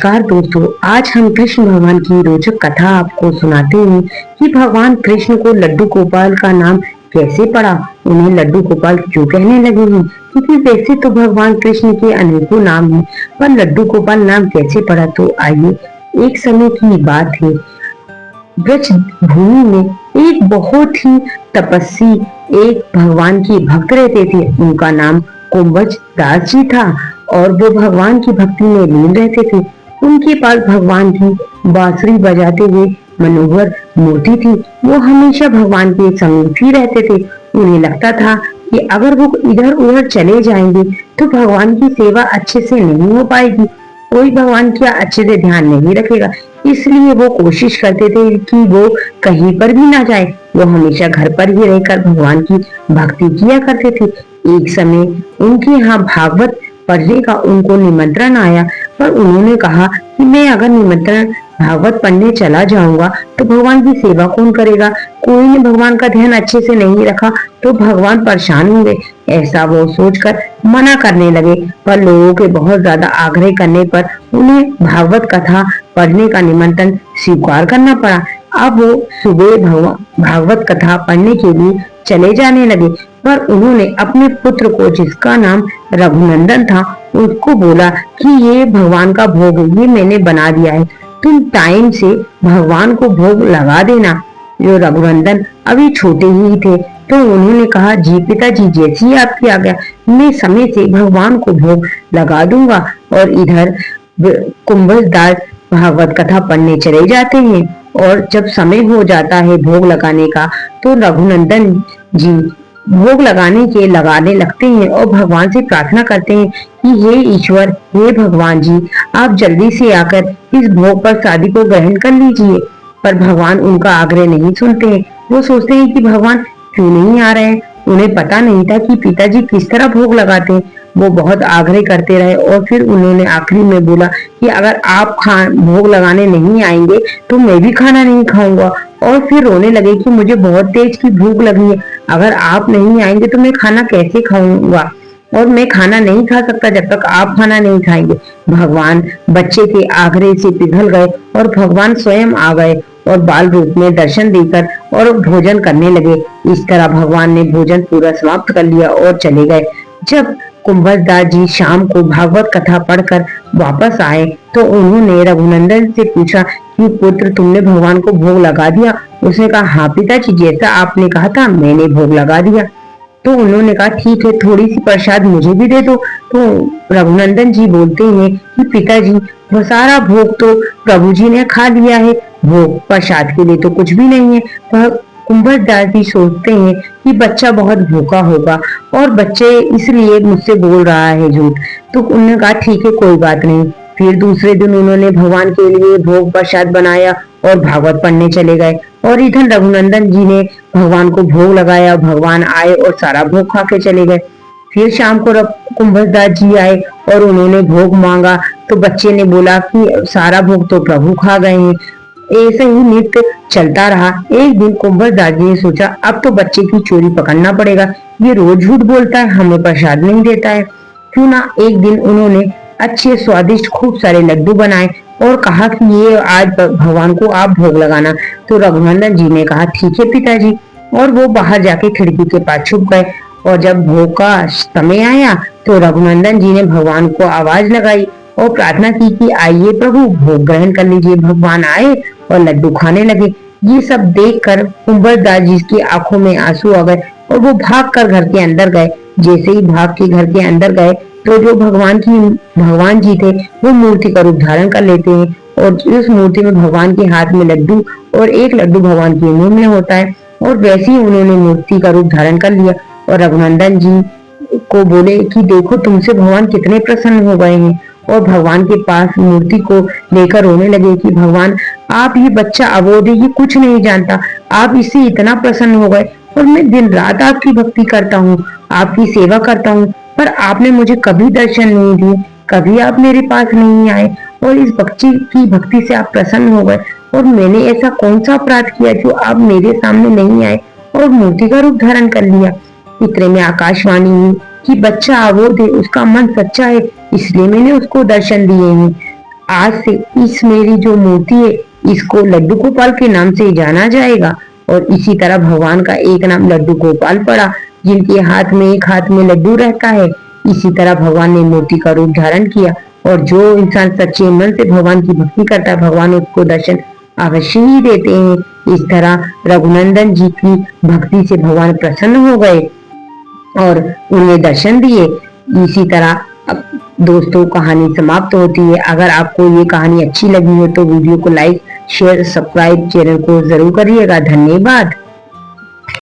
नमस्कार दोस्तों, आज हम कृष्ण भगवान की रोचक कथा आपको सुनाते हैं कि भगवान कृष्ण को लड्डू गोपाल का नाम कैसे पड़ा। उन्हें लड्डू गोपाल क्यों कहने लगे हैं, क्योंकि वैसे तो भगवान कृष्ण के अनेकों नाम हैं, पर लड्डू गोपाल नाम कैसे पड़ा। तो आइए, एक समय की बात है। ब्रज भूमि में एक बहुत ही तपस्वी एक भगवान के भक्त रहते थे। उनका नाम कुंभज दास जी था और वो भगवान की भक्ति में लीन रहते थे। उनके पास भगवान की बांसुरी बजाते हुए मनोहर मूर्ति थी। वो हमेशा भगवान के समीप ही रहते थे। उन्हें लगता था कि अगर वो इधर उधर चले जाएंगे तो भगवान की सेवा अच्छे से नहीं हो पाएगी, कोई भगवान का अच्छे से ध्यान नहीं रखेगा। इसलिए वो कोशिश करते थे कि वो कहीं पर भी ना जाए, वो हमेशा घर पर ही रहकर भगवान की भक्ति किया करते थे। एक समय उनके यहाँ भागवत पढ़ने का उनको निमंत्रण आया, पर उन्होंने कहा कि मैं अगर निमंत्रण भागवत पढ़ने चला जाऊंगा तो भगवान की सेवा कौन करेगा। कोई ने भगवान का ध्यान अच्छे से नहीं रखा तो भगवान परेशान होंगे। ऐसा वो सोचकर मना करने लगे, पर लोगों के बहुत ज्यादा आग्रह करने पर उन्हें भागवत कथा पढ़ने का निमंत्रण स्वीकार करना पड़ा। अब वो सुबह भागवत कथा पढ़ने के लिए चले जाने लगे, पर उन्होंने अपने पुत्र को, जिसका नाम रघुनंदन था, उसको बोला कि ये भगवान का भोग है, ये मैंने बना दिया है, तुम टाइम से भगवान को भोग लगा देना। जो रघुनंदन अभी छोटे ही थे तो उन्होंने कहा, जी पिताजी, जैसी ही आपकी आज्ञा, मैं समय से भगवान को भोग लगा दूंगा। और इधर कुंभलदास भागवत कथा पढ़ने चले जाते हैं और जब समय हो जाता है भोग लगाने का तो रघुनंदन जी भोग लगाने लगते हैं और भगवान से प्रार्थना करते हैं कि हे ईश्वर, हे भगवान जी, आप जल्दी से आकर इस भोग पर शादी को ग्रहण कर लीजिए। पर भगवान उनका आग्रह नहीं सुनते हैं। वो सोचते हैं कि भगवान क्यों नहीं आ रहे हैं। उन्हें पता नहीं था कि पिताजी किस तरह भोग लगाते हैं। वो बहुत आग्रह करते रहे और फिर उन्होंने आखिरी में बोला कि अगर आप भोग लगाने नहीं आएंगे तो मैं भी खाना नहीं खाऊंगा। और फिर रोने लगे कि मुझे बहुत तेज की भूख लगी है, अगर आप नहीं आएंगे तो मैं खाना कैसे खाऊंगा, और मैं खाना नहीं खा सकता जब तक आप खाना नहीं खाएंगे। भगवान बच्चे के आग्रह से पिघल गए और भगवान स्वयं आ गए और बाल रूप में दर्शन देकर और भोजन करने लगे। इस तरह भगवान ने भोजन पूरा समाप्त कर लिया और चले गए। जब कुंभलदास जी शाम को भागवत कथा पढ़कर वापस आए तो उन्होंने रघुनंदन से पूछा कि पुत्र, तुमने भगवान को भोग लगा दिया? उसने कहा, हाँ पिताजी, जैसा आपने कहा था मैंने भोग लगा दिया। तो उन्होंने कहा, ठीक है, थोड़ी सी प्रसाद मुझे भी दे दो। तो रघुनंदन जी बोलते हैं कि पिताजी, वो सारा भोग तो प्रभु जी ने खा लिया है, भोग प्रसाद के लिए तो कुछ भी नहीं है। वह कुंभलदास जी सोचते हैं कि बच्चा बहुत भूखा होगा और बच्चे इसलिए मुझसे बोल रहा है झूठ। तो उन्होंने कहा, ठीक है, कोई बात नहीं। फिर दूसरे दिन उन्होंने भगवान के लिए भोग प्रसाद बनाया और भागवत पढ़ने चले गए। और इधर रघुनंदन जी ने भगवान को भोग लगाया, भगवान आए और सारा भोग खा के चले गए। फिर शाम को कुंभलदास जी आए और उन्होंने भोग मांगा तो बच्चे ने बोला कि सारा भोग तो प्रभु खा गए हैं। ऐसे ही नृत्य चलता रहा। एक दिन कुंभलदास जी ने सोचा, अब तो बच्चे की चोरी पकड़ना पड़ेगा, ये रोज झूठ बोलता है, हमें प्रसाद नहीं देता है। क्यों ना एक दिन उन्होंने अच्छे स्वादिष्ट खूब सारे लड्डू बनाए और कहा कि ये आज भगवान को आप भोग लगाना। तो रघुनंदन जी ने कहा, ठीक है पिताजी, और वो बाहर जाके खिड़की के पास छुप गए। और जब भोग का समय आया तो रघुनंदन जी ने भगवान को आवाज लगाई और प्रार्थना की कि आइए प्रभु, भोग ग्रहण कर लीजिए। भगवान आए और लड्डू खाने लगे। ये सब देखकर कुंभलदास जी की आंखों में आंसू आ गए और वो भागकर घर के अंदर गए। जैसे ही भाग के घर के अंदर गए तो जो भगवान जी थे वो मूर्ति का रूप धारण कर लेते हैं और उस मूर्ति में भगवान के हाथ में लड्डू और एक लड्डू भगवान के मुंह में होता है। और वैसे ही उन्होंने मूर्ति का रूप धारण कर लिया और रघुनंदन जी को बोले कि देखो, तुमसे भगवान कितने प्रसन्न हो गए हैं। और भगवान के पास मूर्ति को लेकर रोने लगे कि भगवान, आप ये बच्चा अबोध है, ये कुछ नहीं जानता, आप इससे इतना प्रसन्न हो गए और मैं दिन रात आपकी भक्ति करता हूँ, आपकी सेवा करता हूँ, पर आपने मुझे कभी दर्शन नहीं दिए, कभी आप मेरे पास नहीं आए और इस बच्चे की भक्ति से आप प्रसन्न हो गए। और मैंने ऐसा कौन सा अपराध किया जो आप मेरे सामने नहीं आए और मूर्ति का रूप धारण कर लिया। इतने में आकाशवाणी हुई कि बच्चा अबोध है, उसका मन सच्चा है, इसलिए मैंने उसको दर्शन दिए हैं। आज से इस मेरी जो मूर्ति है इसको लड्डू गोपाल के नाम से जाना जाएगा। और इसी तरह भगवान का एक नाम लड्डू गोपाल पड़ा, जिनके हाथ में एक हाथ में लड्डू रहता है। इसी तरह भगवान ने मूर्ति का रूप धारण किया और जो इंसान सच्चे मन से भगवान की भक्ति करता है भगवान उसको दर्शन अवश्य ही देते हैं। इस तरह रघुनंदन जी की भक्ति से भगवान प्रसन्न हो गए और उन्हें दर्शन दिए। इसी तरह अब दोस्तों कहानी समाप्त होती है। अगर आपको ये कहानी अच्छी लगी हो तो वीडियो को लाइक शेयर सब्सक्राइब चैनल को जरूर करिएगा। धन्यवाद।